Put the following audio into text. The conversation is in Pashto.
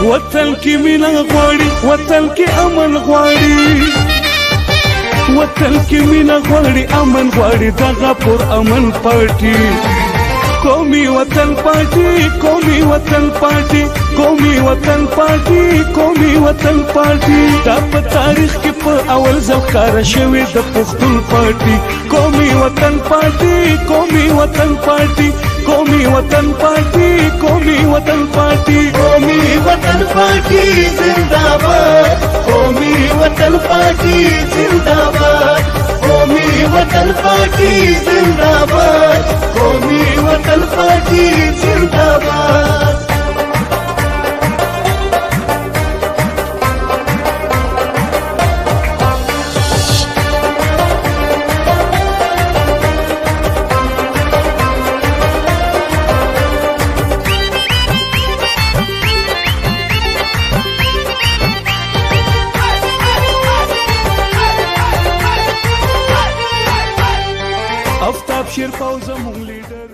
وطن کې مینه غواړي وطن کې امن غواړي وطن کې مینه غواړي امن غواړي دغه پر امن پارټي قومي وطن پارټي قومي وطن پارټي قومي وطن پارټي قومي وطن پارټي دا په تاریخ کې په اول ځل ښکاره شوې د پښتون پارټي قومي وطن پارټي قومي وطن پارټي قومي وطن پارټي قومي وطن پارټي قومي وطن پارٹی زندہ باد قومی وطن پارٹی زندہ باد قومی وطن پارٹی زندہ باد قومی وطن پارٹی زندہ باد افتاب شیر فوزه مونږ لیډر